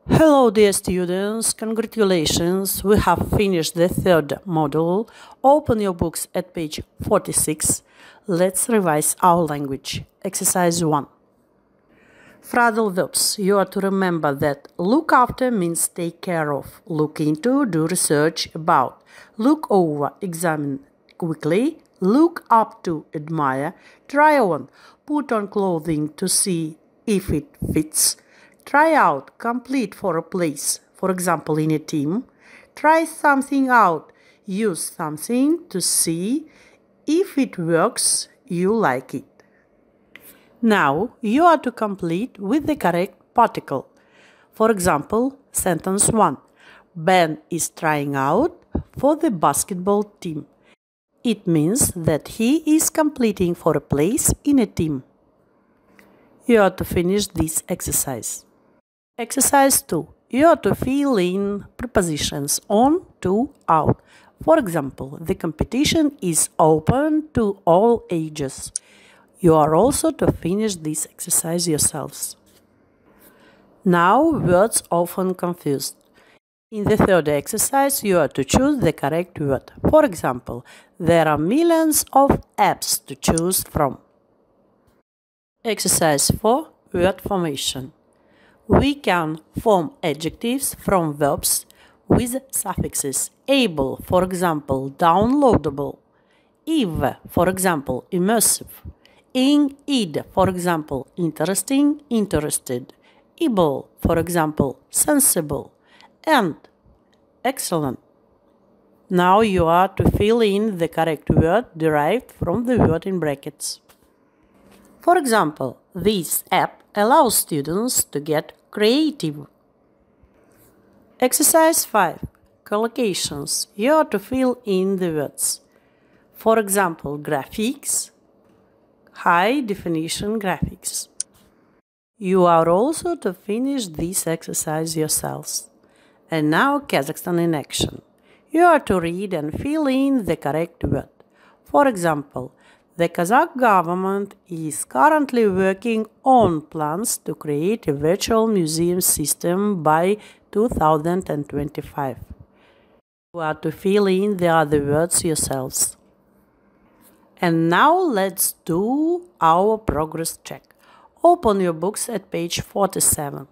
Hello dear students, congratulations, we have finished the third module. Open your books at page 46. Let's revise our language. Exercise 1. Phrasal verbs. You are to remember that look after means take care of, look into, do research about, look over, examine quickly, look up to, admire, try on, put on clothing to see if it fits, try out, complete for a place, for example in a team, try something out, use something to see if it works, you like it. Now you are to complete with the correct particle. For example, sentence 1. Ben is trying out for the basketball team. It means that he is completing for a place in a team. You are to finish this exercise. Exercise 2. You are to fill in prepositions on, to, out. For example, the competition is open to all ages. You are also to finish this exercise yourselves. Now, words often confused. In the third exercise, you are to choose the correct word. For example, there are millions of apps to choose from. Exercise 4. Word formation. We can form adjectives from verbs with suffixes able, for example, downloadable, ive, for example, immersive, id, for example, interesting, interested, able, for example, sensible, and excellent. Now you are to fill in the correct word derived from the word in brackets. For example, this app allows students to get creative. Exercise 5. Collocations. You are to fill in the words. For example, graphics, high definition graphics. You are also to finish this exercise yourselves. And now Kazakhstan in action. You are to read and fill in the correct word. For example, the Kazakh government is currently working on plans to create a virtual museum system by 2025. You are to fill in the other words yourselves. And now let's do our progress check. Open your books at page 47.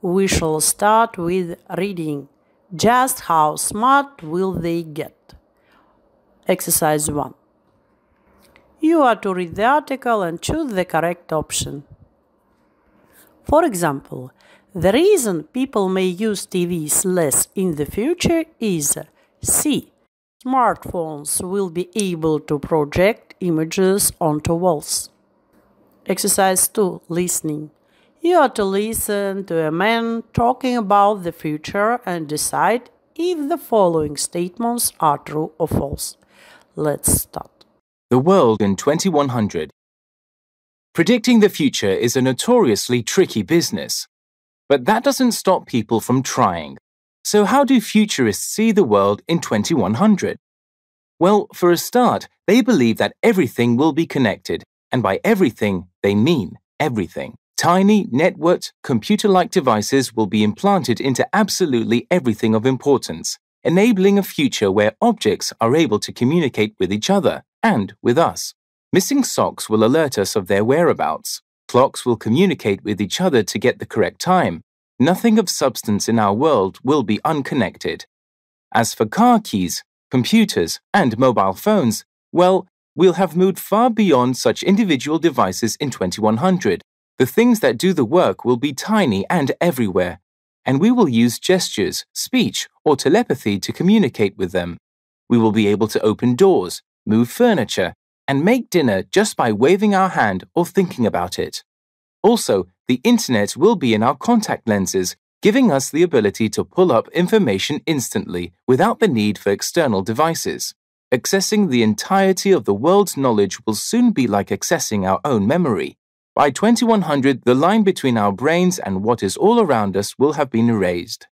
We shall start with reading. Just how smart will they get? Exercise 1. You are to read the article and choose the correct option. For example, the reason people may use TVs less in the future is C. Smartphones will be able to project images onto walls. Exercise 2. Listening. You are to listen to a man talking about the future and decide if the following statements are true or false. Let's start. The world in 2100. Predicting the future is a notoriously tricky business. But that doesn't stop people from trying. So how do futurists see the world in 2100? Well, for a start, they believe that everything will be connected, and by everything, they mean everything. Tiny, networked, computer-like devices will be implanted into absolutely everything of importance, enabling a future where objects are able to communicate with each other and with us. Missing socks will alert us of their whereabouts. Clocks will communicate with each other to get the correct time. Nothing of substance in our world will be unconnected. As for car keys, computers, and mobile phones, well, we'll have moved far beyond such individual devices in 2100. The things that do the work will be tiny and everywhere, and we will use gestures, speech, or telepathy to communicate with them. We will be able to open doors, move furniture, and make dinner just by waving our hand or thinking about it. Also, the internet will be in our contact lenses, giving us the ability to pull up information instantly without the need for external devices. Accessing the entirety of the world's knowledge will soon be like accessing our own memory. By 2100, the line between our brains and what is all around us will have been erased.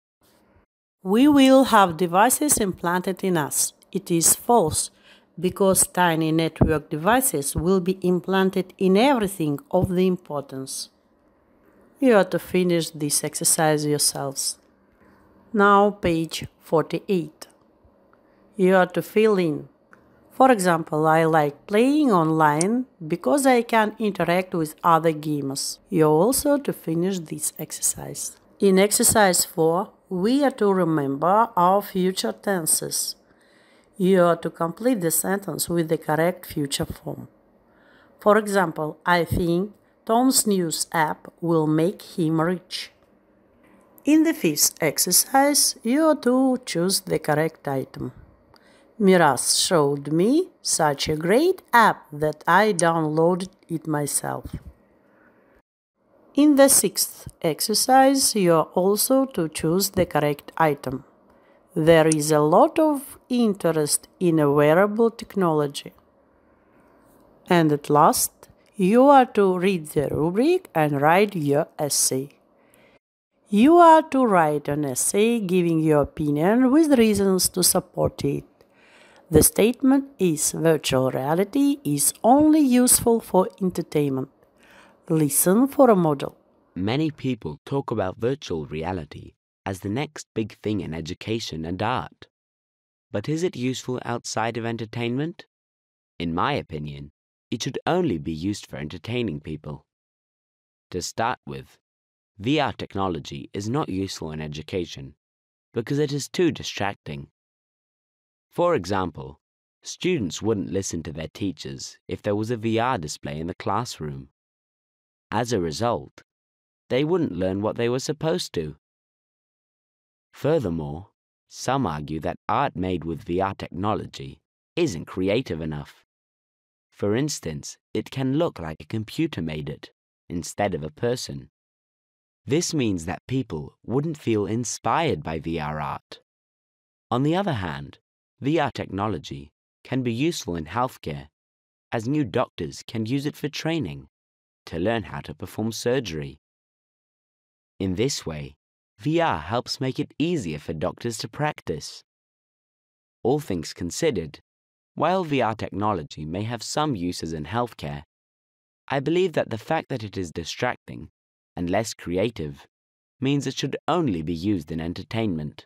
We will have devices implanted in us. It is false, because tiny network devices will be implanted in everything of the importance. You have to finish this exercise yourselves. Now page 48. You have to fill in. For example, I like playing online because I can interact with other gamers. You also have to finish this exercise. In exercise 4, we are to remember our future tenses. You are to complete the sentence with the correct future form. For example, I think Tom's news app will make him rich. In the 5th exercise, you are to choose the correct item. Miraz showed me such a great app that I downloaded it myself. In the 6th exercise, you are also to choose the correct item. There is a lot of interest in wearable technology. And at last, you are to read the rubric and write your essay. You are to write an essay giving your opinion with reasons to support it. The statement is virtual reality is only useful for entertainment. Listen for a model. Many people talk about virtual reality as the next big thing in education and art. But is it useful outside of entertainment? In my opinion, it should only be used for entertaining people. To start with, VR technology is not useful in education because it is too distracting. For example, students wouldn't listen to their teachers if there was a VR display in the classroom. As a result, they wouldn't learn what they were supposed to. Furthermore, some argue that art made with VR technology isn't creative enough. For instance, it can look like a computer made it, instead of a person. This means that people wouldn't feel inspired by VR art. On the other hand, VR technology can be useful in healthcare, as new doctors can use it for training, to learn how to perform surgery. In this way, VR helps make it easier for doctors to practice. All things considered, while VR technology may have some uses in healthcare, I believe that the fact that it is distracting and less creative means it should only be used in entertainment.